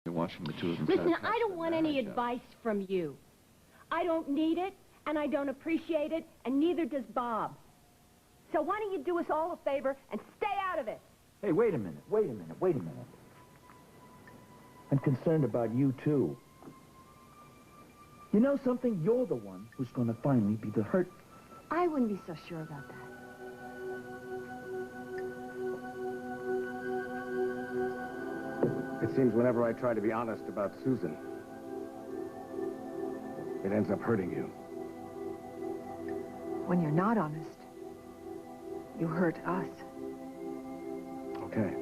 You're watching the two of them. Listen, I don't want any advice from you. I don't need it, and I don't appreciate it, and neither does Bob. So why don't you do us all a favor and stay out of it? Hey, wait a minute. I'm concerned about you, too. You know something? You're the one who's going to finally be the hurt. I wouldn't be so sure about that. It seems whenever I try to be honest about Susan, it ends up hurting you. When you're not honest, you hurt us. Okay.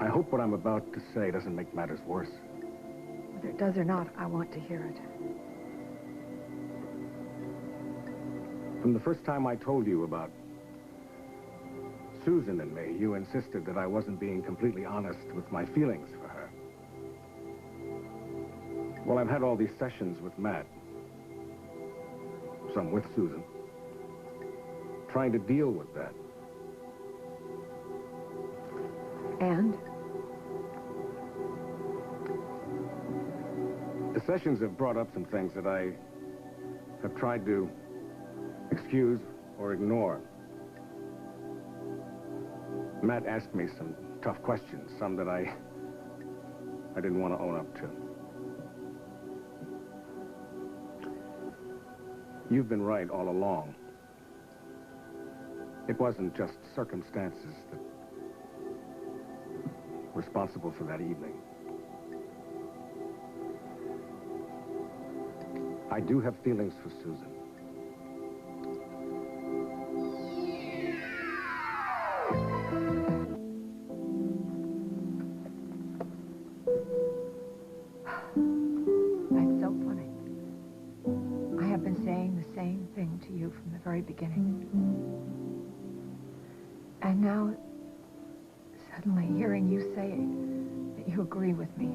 I hope what I'm about to say doesn't make matters worse. Whether it does or not, I want to hear it. From the first time I told you about Susan and me, you insisted that I wasn't being completely honest with my feelings for her. Well, I've had all these sessions with Matt, some with Susan, trying to deal with that. And? The sessions have brought up some things that I have tried to excuse or ignore. Matt asked me some tough questions, some that I didn't want to own up to. You've been right all along. It wasn't just circumstances that were responsible for that evening. I do have feelings for Susan. That's so funny. I have been saying the same thing to you from the very beginning. And now, suddenly hearing you say that you agree with me.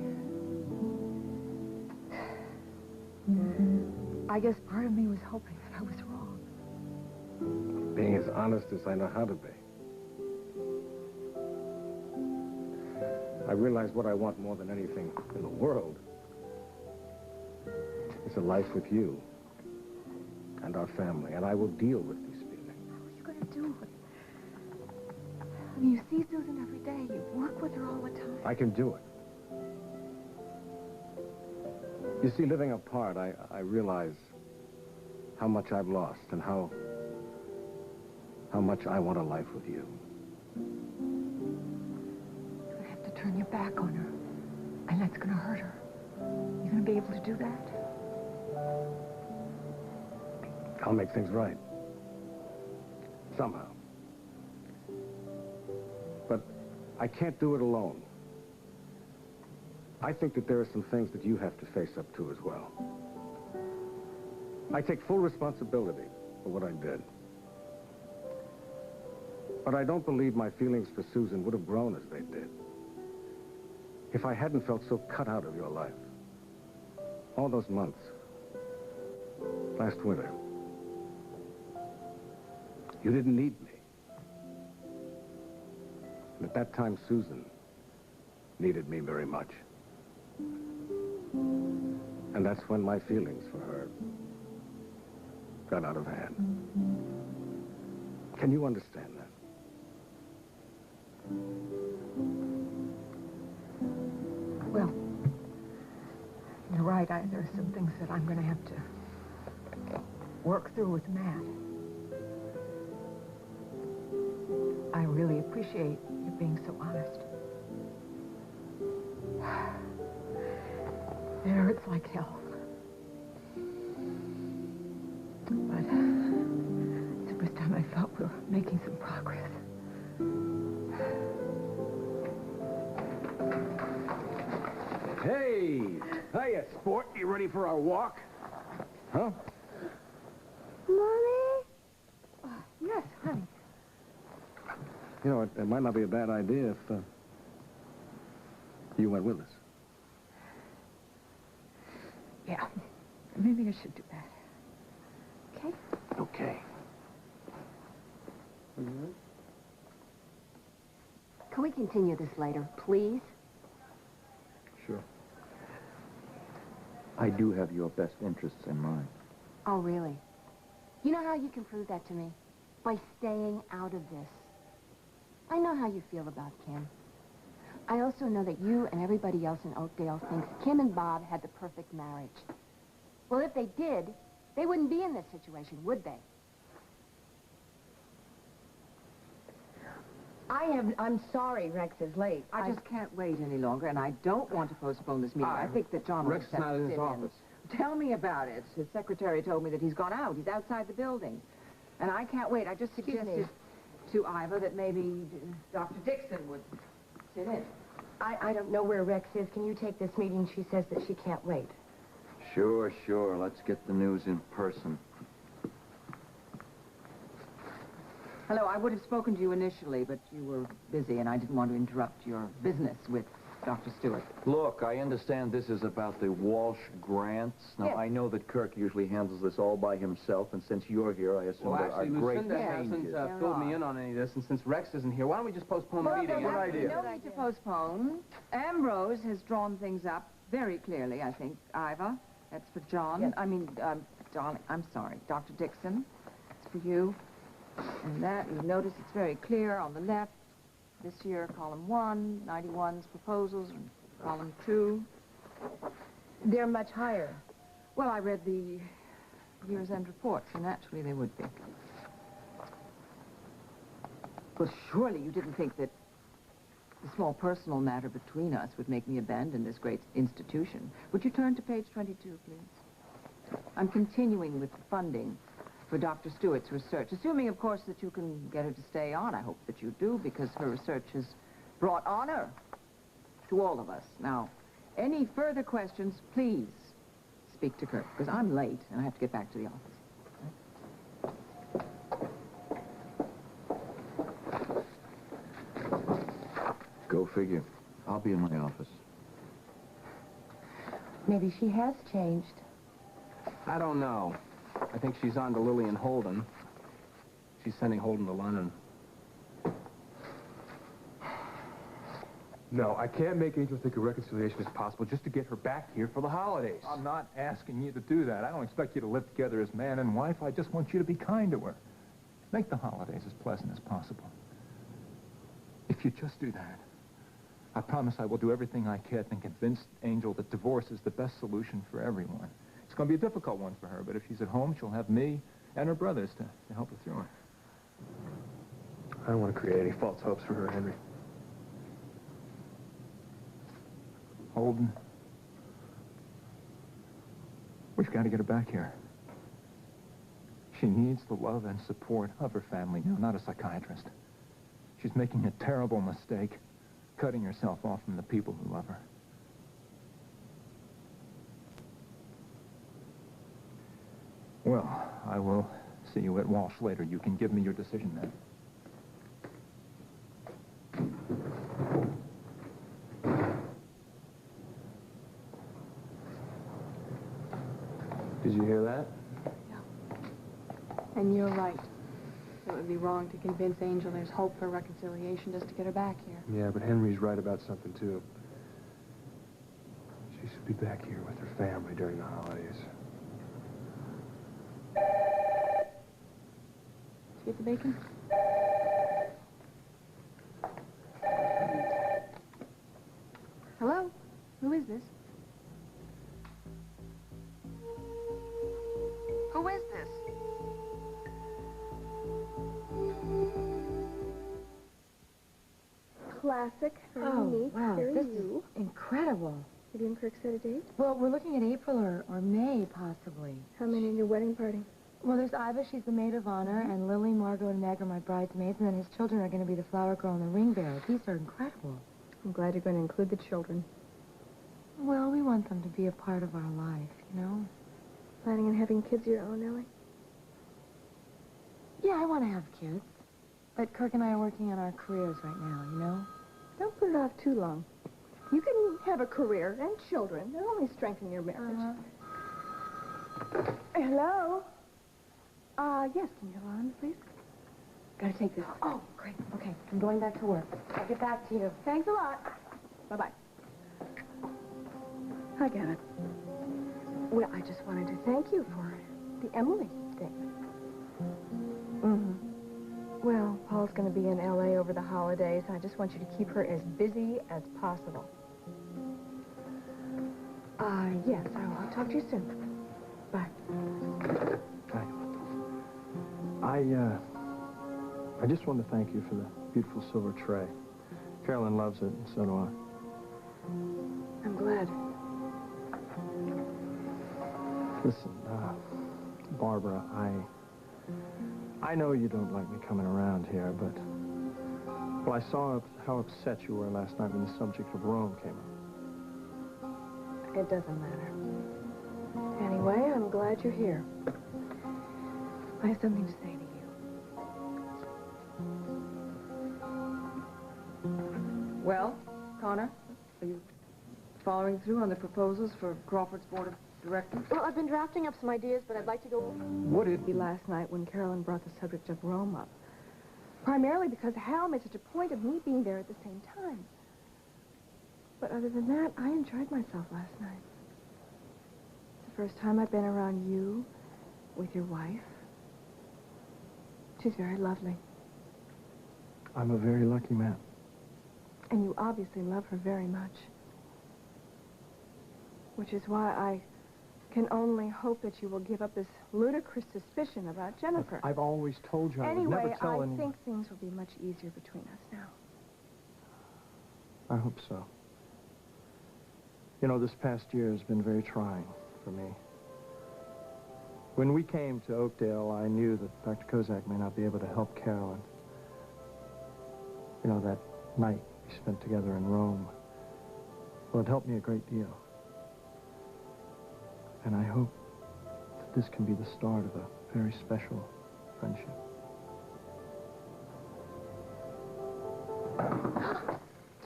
I guess part of me was hoping that I was wrong. Being as honest as I know how to be. I realize what I want more than anything in the world is a life with you and our family, and I will deal with these feelings. How are you going to do it? I mean, you see Susan every day. You work with her all the time. I can do it. You see, living apart, I realize how much I've lost and how much I want a life with you. You're going to have to turn your back on her, and that's going to hurt her. You going to be able to do that? I'll make things right. Somehow. But I can't do it alone. I think that there are some things that you have to face up to as well. I take full responsibility for what I did. But I don't believe my feelings for Susan would have grown as they did if I hadn't felt so cut out of your life. All those months, last winter, you didn't need me. And at that time, Susan needed me very much. And that's when my feelings for her got out of hand. Can you understand that? Well, you're right. There are some things that I'm going to have to work through with Matt. I really appreciate you being so honest. It hurts like hell. But it's the first time I felt we were making some progress. Hey! Hiya, sport. You ready for our walk? Huh? Mommy? Yes, honey. You know, it might not be a bad idea if you went with us. Yeah, maybe I should do that. Okay? Okay. Can we continue this later, please? sure. I do have your best interests in mind. Oh, really? You know how you can prove that to me? By staying out of this. I know how you feel about Kim. I also know that you and everybody else in Oakdale thinks Kim and Bob had the perfect marriage. Well, if they did, they wouldn't be in this situation, would they? I'm sorry Rex is late. I just can't wait any longer, and I don't want to postpone this meeting. I think that John Rex is will not in his office. Tell me about it. His secretary told me that he's gone out. He's outside the building. And I can't wait. I just suggested to Iva that maybe Dr. Dixon would sit in. I don't know where Rex is. Can you take this meeting? She says that she can't wait. Sure, sure. Let's get the news in person. Hello, I would have spoken to you initially, but you were busy, and I didn't want to interrupt your business with Dr. Stewart. Look, I understand this is about the Walsh grants. Now, Yes. I know that Kirk usually handles this all by himself, and since you're here, I assume Well, there are actually, great Lucinda hasn't changes. filled me in on any of this, and since Rex isn't here, why don't we just postpone the meeting? No need to postpone. Ambrose has drawn things up very clearly, I think. Iva, that's for John. Yes. I mean, darling, I'm sorry. Dr. Dixon, it's for you. And that, you notice it's very clear on the left. This year, column 1, 91's proposals, and column 2. They're much higher. Well, I read the year's end reports, and naturally they would be. Well, surely you didn't think that the small personal matter between us would make me abandon this great institution. Would you turn to page 22, please? I'm continuing with the funding for Dr. Stewart's research, assuming, of course, that you can get her to stay on. I hope that you do, because her research has brought honor to all of us. Now, any further questions, please speak to Kirk, because I'm late, and I have to get back to the office. Go figure. I'll be in my office. Maybe she has changed. I don't know. I think she's on to Lillian Holden. She's sending Holden to London. No, I can't make Angel think a reconciliation is possible just to get her back here for the holidays. I'm not asking you to do that. I don't expect you to live together as man and wife. I just want you to be kind to her. Make the holidays as pleasant as possible. If you just do that, I promise I will do everything I can and convince Angel that divorce is the best solution for everyone. It's going to be a difficult one for her, but if she's at home, she'll have me and her brothers to help her through it. I don't want to create any false hopes for her, Henry. Holden, we've got to get her back here. She needs the love and support of her family now, not a psychiatrist. She's making a terrible mistake, cutting herself off from the people who love her. Well, I will see you at Walsh later. You can give me your decision then. Did you hear that? And you're right. It would be wrong to convince Angel there's hope for reconciliation just to get her back here. Yeah, but Henry's right about something, too. She should be back here with her family during the holidays. Did you get the bacon? Hello? Who is this? Who is this? Classic. Very Oh, unique. wow, Very this you. is incredible. Have you and Kirk set a date? Well, we're looking at April or May, possibly. How many in your wedding party? Well, there's Iva, she's the maid of honor, and Lily, Margot, and Meg are my bridesmaids, and then his children are going to be the flower girl and the ring bearer. These are incredible. I'm glad you're going to include the children. Well, we want them to be a part of our life, you know? Planning on having kids of your own, Ellie? Yeah, I want to have kids. But Kirk and I are working on our careers right now, you know? Don't put it off too long. You can have a career and children. They'll only strengthen your marriage. Hello? Yes, can you hold on, please? Gotta take this. Oh, great. Okay, I'm going back to work. I'll get back to you. Thanks a lot. Bye-bye. I get it. Well, I just wanted to thank you for the Emily thing. Well, Paul's going to be in L.A. over the holidays. I just want you to keep her as busy as possible. Yes, I'll talk to you soon. Bye. Hi. I just wanted to thank you for the beautiful silver tray. Carolyn loves it, and so do I. I'm glad. Listen, Barbara, I know you don't like me coming around here, but... Well, I saw how upset you were last night when the subject of Rome came up. It doesn't matter. Anyway, I'm glad you're here. I have something to say to you. Well, Connor, are you following through on the proposals for Crawford's board of directors? Well, I've been drafting up some ideas, but I'd like to go... What did... Last night when Carolyn brought the subject of Rome up. Primarily because Hal made such a point of me being there at the same time. But other than that, I enjoyed myself last night. It's the first time I've been around you with your wife. She's very lovely. I'm a very lucky man. And you obviously love her very much. Which is why I can only hope that you will give up this ludicrous suspicion about Jennifer. I've always told you I would never tell anyone. Anyway, I think things will be much easier between us now. I hope so. You know, this past year has been very trying for me. When we came to Oakdale, I knew that Dr. Kozak may not be able to help Carolyn. You know, that night we spent together in Rome, well, it helped me a great deal. And I hope that this can be the start of a very special friendship.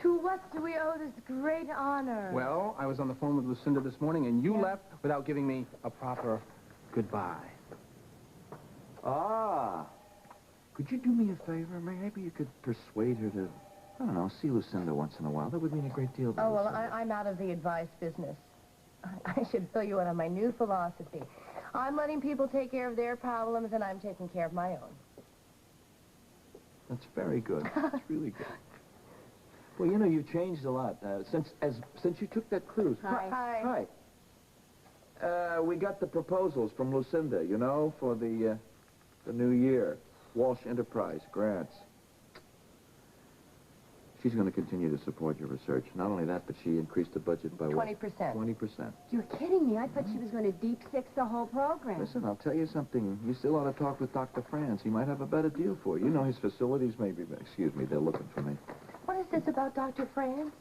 To what do we owe this great honor? Well, I was on the phone with Lucinda this morning, and you left without giving me a proper goodbye. Ah. Could you do me a favor? Maybe you could persuade her to, I don't know, see Lucinda once in a while. That would mean a great deal to Oh, well, Lucinda. I'm out of the advice business. I should fill you in on my new philosophy. I'm letting people take care of their problems, and I'm taking care of my own. That's very good. That's really good. Well, you know, you've changed a lot since you took that cruise. Hi. Hi. We got the proposals from Lucinda, you know, for the new year. Walsh Enterprise grants. She's going to continue to support your research. Not only that, but she increased the budget by 20%. 20%. You're kidding me. I thought she was going to deep six the whole program. Listen, I'll tell you something. You still ought to talk with Dr. Franz. He might have a better deal for you. You know his facilities maybe... Excuse me, they're looking for me. What is this about Dr. Franz?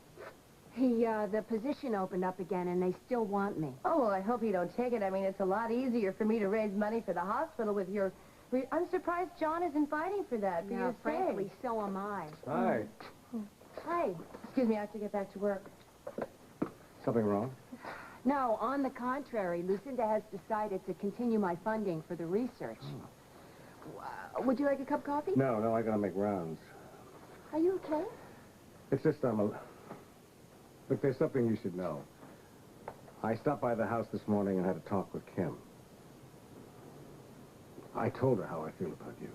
The position opened up again, and they still want me. Oh, well, I hope you don't take it. I mean, it's a lot easier for me to raise money for the hospital with your... I'm surprised John isn't fighting for that, for your frankly, sake. so am I. Hi. Hi. Excuse me, I have to get back to work. Something wrong? No, on the contrary, Lucinda has decided to continue my funding for the research. Would you like a cup of coffee? No, I gotta make rounds. Are you okay? It's just, Look, there's something you should know. I stopped by the house this morning and had a talk with Kim. I told her how I feel about you.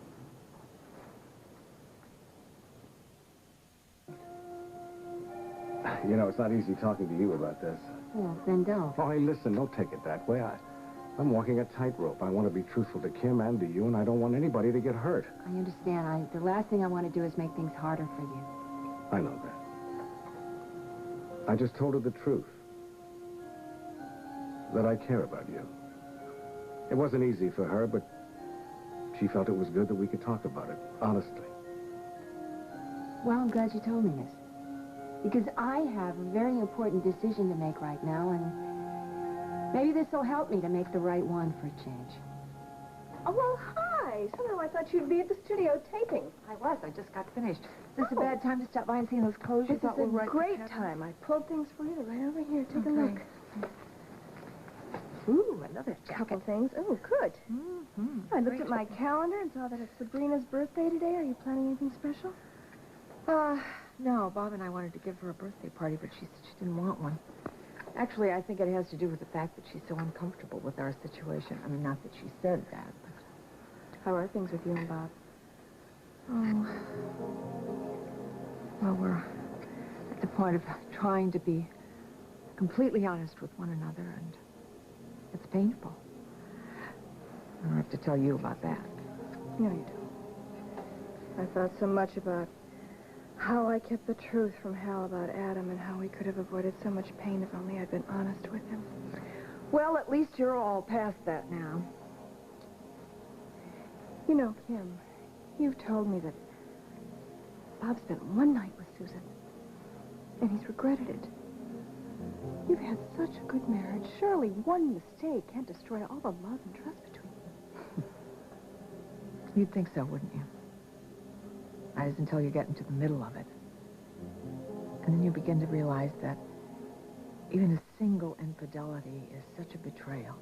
You know, it's not easy talking to you about this. Well, then don't. Oh, hey, listen, don't take it that way. I'm walking a tightrope. I want to be truthful to Kim and to you, and I don't want anybody to get hurt. I understand. The last thing I want to do is make things harder for you. I know that. I just told her the truth. That I care about you. It wasn't easy for her, but she felt it was good that we could talk about it, honestly. Well, I'm glad you told me this. Because I have a very important decision to make right now, and maybe this will help me to make the right one for a change. Oh, well, hi. Somehow I thought you'd be at the studio taping. I was. I just got finished. Is this a bad time to stop by and see those clothes you This thought is were a right? great time. I pulled things for you. They're right over here. Take a look. Ooh, another Couple jacket. things. Oh, good. Mm-hmm. I looked at my calendar and saw that it's Sabrina's birthday today. Are you planning anything special? No, Bob and I wanted to give her a birthday party, but she said she didn't want one. Actually, I think it has to do with the fact that she's so uncomfortable with our situation. I mean, not that she said that, but... How are things with you and Bob? Oh. Well, we're at the point of trying to be completely honest with one another, and it's painful. I don't have to tell you about that. No, you don't. I thought so much about how I kept the truth from Hal about Adam and how we could have avoided so much pain if only I'd been honest with him. Well, at least you're all past that now. You know, Kim, you've told me that Bob spent one night with Susan, and he's regretted it. You've had such a good marriage. Surely one mistake can't destroy all the love and trust between you. You'd think so, wouldn't you? That is until you get into the middle of it. And then you begin to realize that even a single infidelity is such a betrayal.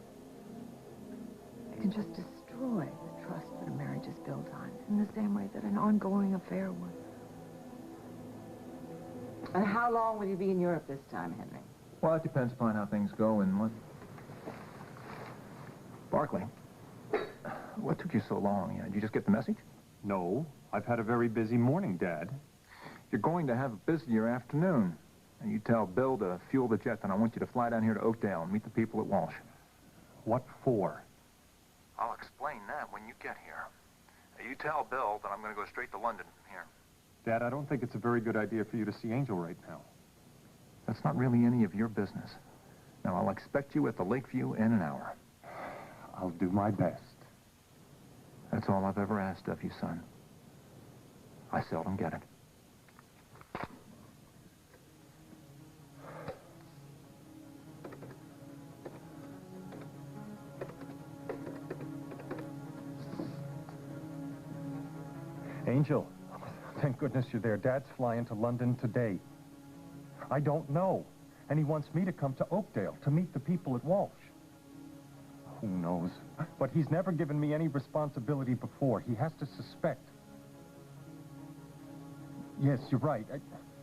It can just destroy the trust that a marriage is built on, in the same way that an ongoing affair would. And how long will you be in Europe this time, Henry? Well, it depends upon how things go and what... Barclay, what took you so long? Did you just get the message? No, I've had a very busy morning, Dad. You're going to have a busier afternoon. And you tell Bill to fuel the jet, and I want you to fly down here to Oakdale and meet the people at Walsh. What for? I'll explain that when you get here. You tell Bill that I'm going to go straight to London from here. Dad, I don't think it's a very good idea for you to see Angel right now. That's not really any of your business. Now, I'll expect you at the Lakeview in an hour. I'll do my best. That's all I've ever asked of you, son. I seldom get it. Angel, thank goodness you're there. Dad's flying to London today. I don't know. And he wants me to come to Oakdale to meet the people at Walsh. Who knows? But he's never given me any responsibility before. He has to suspect. Yes, you're right.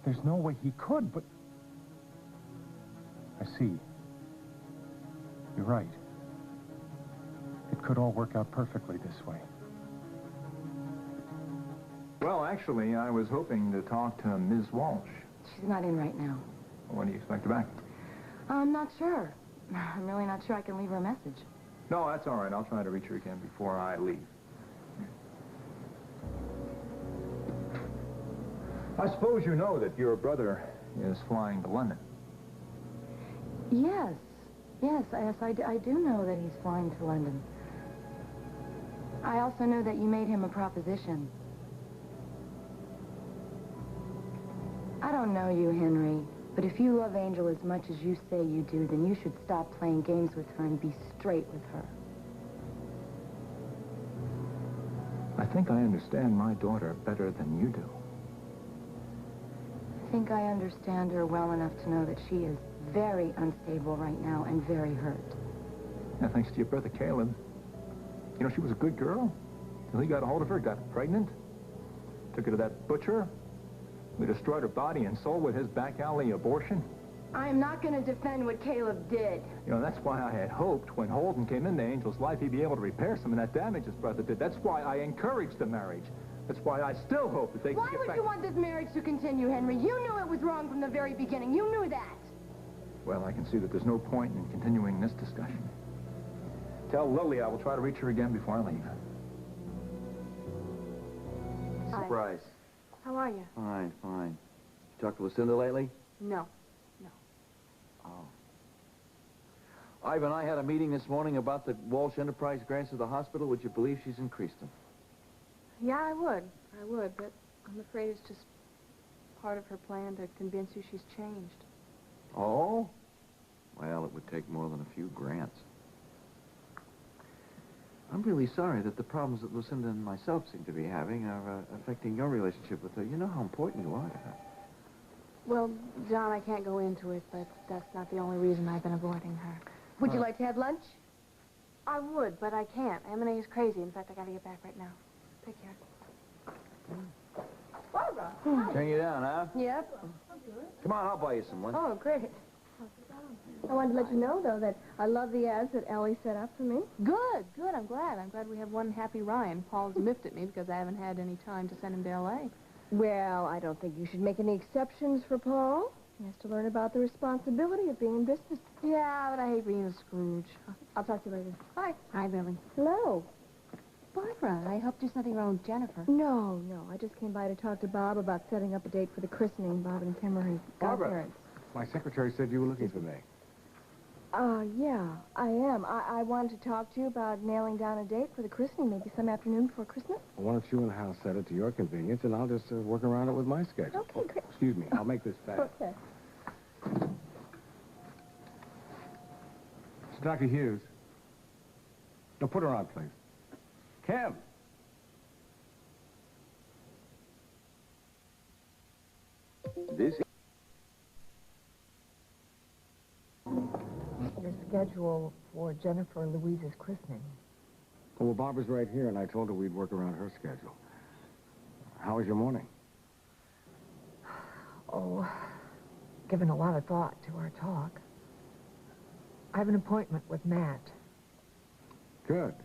There's no way he could, but... I see. You're right. It could all work out perfectly this way. Well, actually, I was hoping to talk to Ms. Walsh. She's not in right now. When do you expect her back? I'm not sure. I'm really not sure I can leave her a message. No, that's all right. I'll try to reach her again before I leave. I suppose you know that your brother is flying to London. Yes, I do know that he's flying to London. I also know that you made him a proposition. I don't know you, Henry, but if you love Angel as much as you say you do, then you should stop playing games with her and be straight with her. I think I understand my daughter better than you do. I think I understand her well enough to know that she is very unstable right now and very hurt. Yeah, thanks to your brother Caleb. You know, she was a good girl. Till he got a hold of her, got pregnant, took her to that butcher, who destroyed her body and soul with his back alley abortion. I am not going to defend what Caleb did. You know, that's why I had hoped when Holden came into Angel's life, he'd be able to repair some of that damage his brother did. That's why I encouraged the marriage. That's why I still hope that they can Why get would back... you want this marriage to continue, Henry? You knew it was wrong from the very beginning. You knew that. Well, I can see that there's no point in continuing this discussion. Tell Lily I will try to reach her again before I leave. Surprise. How are you? Fine, fine. You talked to Lucinda lately? No. Oh. Ivan and I had a meeting this morning about the Walsh Enterprise grants to the hospital. Would you believe she's increased them? Yeah, I would, but I'm afraid it's just part of her plan to convince you she's changed. Oh? Well, it would take more than a few grants. I'm really sorry that the problems that Lucinda and myself seem to be having are affecting your relationship with her. You know how important you are to her. Well, John, I can't go into it, but that's not the only reason I've been avoiding her. Would you like to have lunch? I would, but I can't. M&A is crazy. In fact, I gotta get back right now. Take care. Barbara. Turn you down, huh? Yep. Come on, I'll buy you some lunch. Oh, great. talk to Bob. I wanted to let you know, though, that I love the ads that Ellie set up for me. Good, good. I'm glad. I'm glad we have one happy Ryan. Paul's miffed at me because I haven't had any time to send him to L.A. Well, I don't think you should make any exceptions for Paul. He has to learn about the responsibility of being in business. Yeah, but I hate being a Scrooge. I'll talk to you later. Hi. Hi, Lily. Hello. Barbara, I hope there's nothing wrong with Jennifer. No. I just came by to talk to Bob about setting up a date for the christening. Bob and Kim are his godparents. My secretary said you were looking for me. Yeah, I am. I wanted to talk to you about nailing down a date for the christening, maybe some afternoon before Christmas. Well, why don't you and Hal set it to your convenience, and I'll just work around it with my schedule. Okay, great. Excuse me, I'll make this fast. Okay. Mr. Dr. Hughes. No, put her on, please. Kim! This Your schedule for Jennifer and Louise's christening. Well, Barbara's right here, and I told her we'd work around her schedule. How was your morning? Oh, given a lot of thought to our talk. I have an appointment with Matt. Good.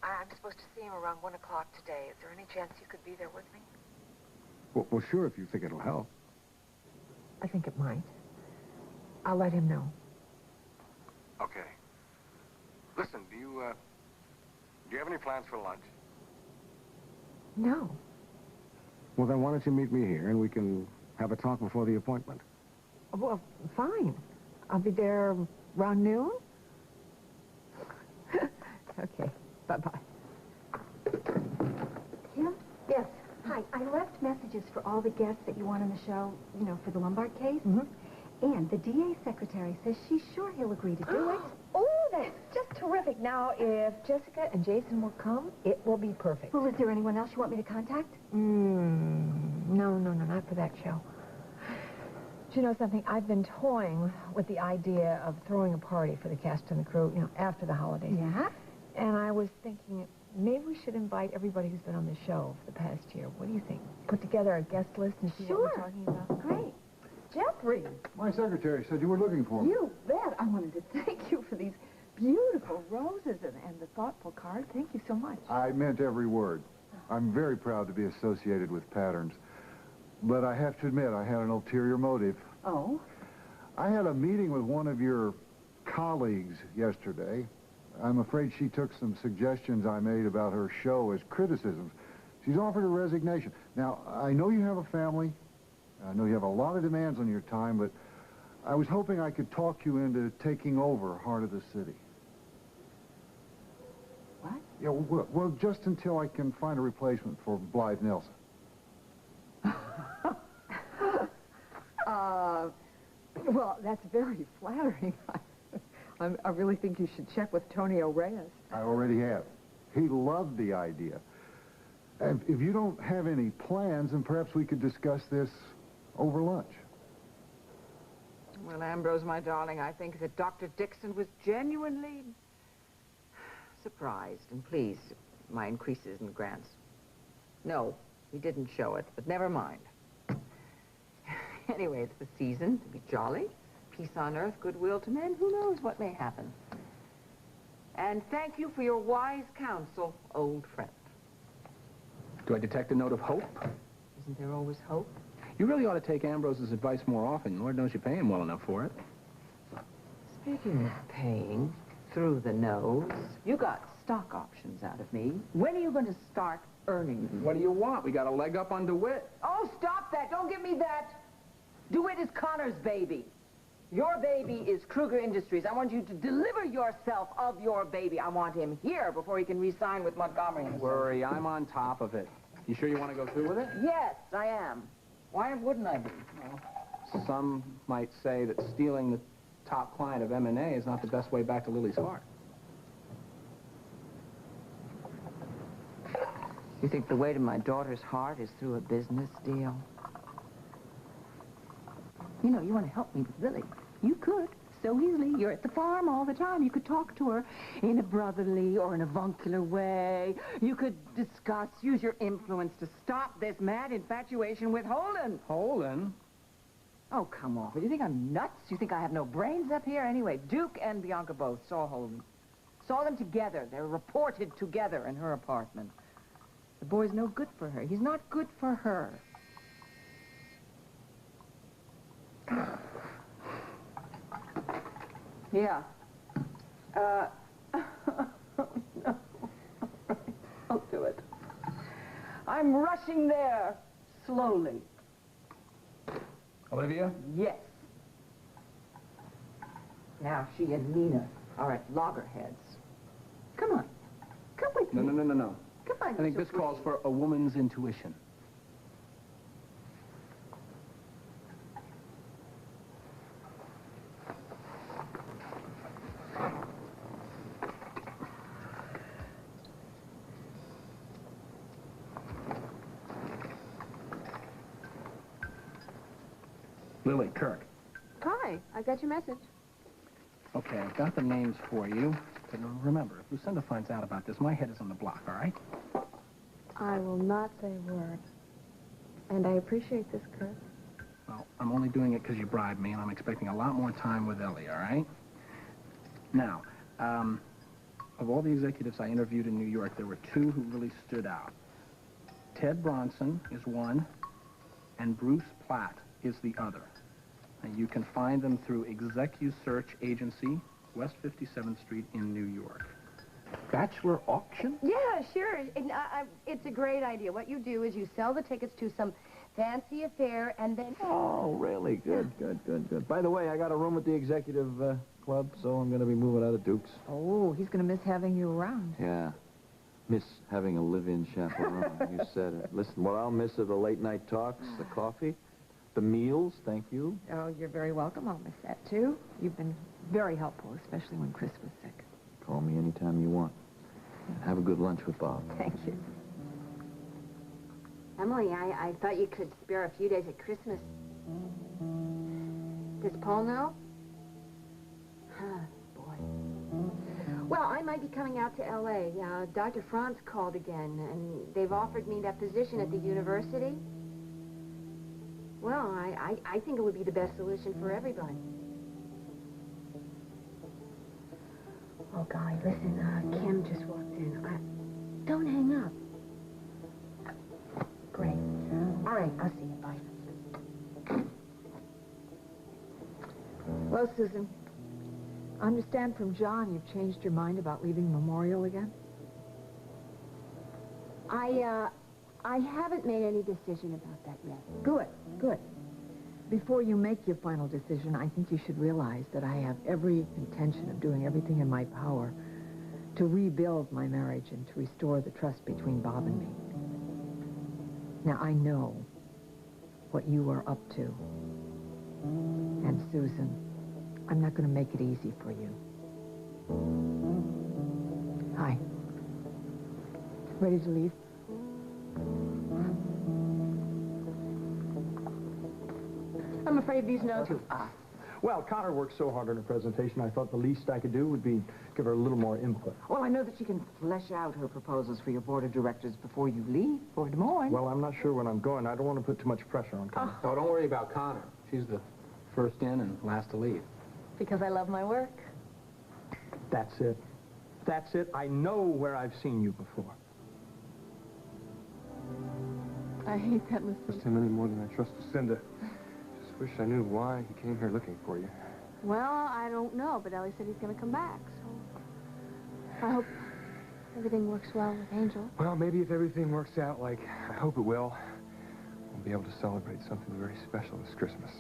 I'm supposed to see him around 1 o'clock today. Is there any chance you could be there with me? Well, sure, if you think it'll help. I think it might. I'll let him know. Okay. Listen, do you have any plans for lunch? No. Well, then why don't you meet me here, and we can have a talk before the appointment. Well, fine. I'll be there around noon. Okay. Bye-bye. Kim? Yes. Hi, I left messages for all the guests that you want on the show, you know, for the Lombard case. Mm-hmm. And the DA's secretary says she's sure he'll agree to do it. Oh, that's just terrific. Now, if Jessica and Jason will come, it will be perfect. Well, is there anyone else you want me to contact? No, not for that show. Do you know something? I've been toying with the idea of throwing a party for the cast and the crew, you know, after the holidays. Yeah? And I was thinking maybe we should invite everybody who's been on the show for the past year. What do you think? Put together a guest list and see what we're talking about? Great. Jeffrey, My secretary said you were looking for me. you bet. I wanted to thank you for these beautiful roses and the thoughtful card. Thank you so much. I meant every word. I'm very proud to be associated with Patterns. But I have to admit, I had an ulterior motive. Oh? I had a meeting with one of your colleagues yesterday. I'm afraid she took some suggestions I made about her show as criticisms. She's offered her resignation. Now, I know you have a family. I know you have a lot of demands on your time, but I was hoping I could talk you into taking over Heart of the City. What? Yeah, well, just until I can find a replacement for Blythe Nelson. Well, that's very flattering. I really think you should check with Tony O'Reyes. I already have. He loved the idea. And if you don't have any plans, then perhaps we could discuss this over lunch. Well, Ambrose, my darling, I think that Dr. Dixon was genuinely surprised and pleased at my increases in grants. No, he didn't show it, but never mind. Anyway, it's the season to be jolly. Peace on earth, goodwill to men. Who knows what may happen? And thank you for your wise counsel, old friend. Do I detect a note of hope? Isn't there always hope? You really ought to take Ambrose's advice more often. Lord knows you pay him well enough for it. Speaking of paying through the nose, you got stock options out of me. When are you going to start earning them? What do you want? We got a leg up on DeWitt. Oh, stop that. Don't give me that. DeWitt is Connor's baby. Your baby is Kruger Industries. I want you to deliver yourself of your baby. I want him here before he can re-sign with Montgomery. Don't worry, I'm on top of it. You sure you want to go through with it? Yes, I am. Why wouldn't I be? Well, some might say that stealing the top client of M&A is not the best way back to Lily's heart. You think the way to my daughter's heart is through a business deal? You know, you want to help me with Lily. You could, so easily. You're at the farm all the time. You could talk to her in a brotherly or an avuncular way. You could discuss, use your influence to stop this mad infatuation with Holden. Holden? Oh, come off it. You think I'm nuts? You think I have no brains up here? Anyway, Duke and Bianca both saw Holden. Saw them together. They're reported together in her apartment. The boy's no good for her. He's not good for her. Yeah. No. I'll do it. I'm rushing there. Slowly. Olivia? Yes. Now she and Nina are at loggerheads. Come on. Come with me. No. Come on. I think this calls for a woman's intuition. Lily, Kirk. Hi, I got your message. Okay, I've got the names for you. But remember, if Lucinda finds out about this, my head is on the block, all right? I will not say a word. And I appreciate this, Kurt. Well, I'm only doing it because you bribed me, and I'm expecting a lot more time with Ellie, all right? Now, of all the executives I interviewed in New York, there were two who really stood out. Ted Bronson is one, and Bruce Platt is the other. And you can find them through ExecuSearch Agency, West 57th Street in New York. Bachelor auction? Yeah, sure. It's a great idea. What you do is you sell the tickets to some fancy affair and then... Oh, really? Good. By the way, I got a room at the executive club, so I'm going to be moving out of Duke's. Oh, he's going to miss having you around. Yeah. Miss having a live-in chaperone. You said it. Listen, what I'll miss are the late-night talks, the coffee, the meals. Thank you. Oh, you're very welcome. I'll miss that, too. You've been very helpful, especially when Chris was sick. Call me anytime you want. Have a good lunch with Bob. Thank you. Emily, I thought you could spare a few days at Christmas. Does Paul know? Boy. Well, I might be coming out to L.A. Dr. Franz called again, and they've offered me that position at the university. Well, I think it would be the best solution for everybody. Oh, golly, listen, Kim just walked in. Don't hang up. Great. All right, I'll see you. Bye. Well, Susan, I understand from John you've changed your mind about leaving Memorial again? I haven't made any decision about that yet. Good. Before you make your final decision, I think you should realize that I have every intention of doing everything in my power to rebuild my marriage and to restore the trust between Bob and me. Now, I know what you are up to. And, Susan, I'm not going to make it easy for you. Hi. Ready to leave? I'm afraid these notes... Well, Connor worked so hard on her presentation, I thought the least I could do would be give her a little more input. Well, I know that she can flesh out her proposals for your board of directors before you leave for Des Moines. Well, I'm not sure when I'm going. I don't want to put too much pressure on Connor. Oh, don't worry about Connor. She's the first in and last to leave. Because I love my work. That's it. That's it. I know where I've seen you before. I hate that, Trust Lucinda. him any more than I trust Lucinda. Just wish I knew why he came here looking for you. Well, I don't know, but Ellie said he's going to come back, so... I hope everything works well with Angel. Well, maybe if everything works out like I hope it will, we'll be able to celebrate something very special this Christmas.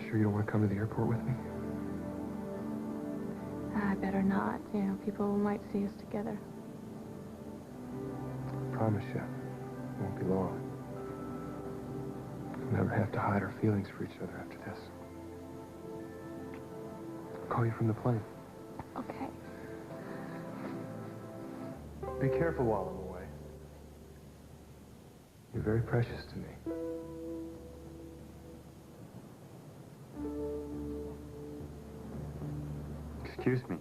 Sure you don't want to come to the airport with me? I better not. You know, people might see us together. I promise you, it won't be long. We'll never have to hide our feelings for each other after this. I'll call you from the plane. Okay. Be careful while I'm away. You're very precious to me. Excuse me.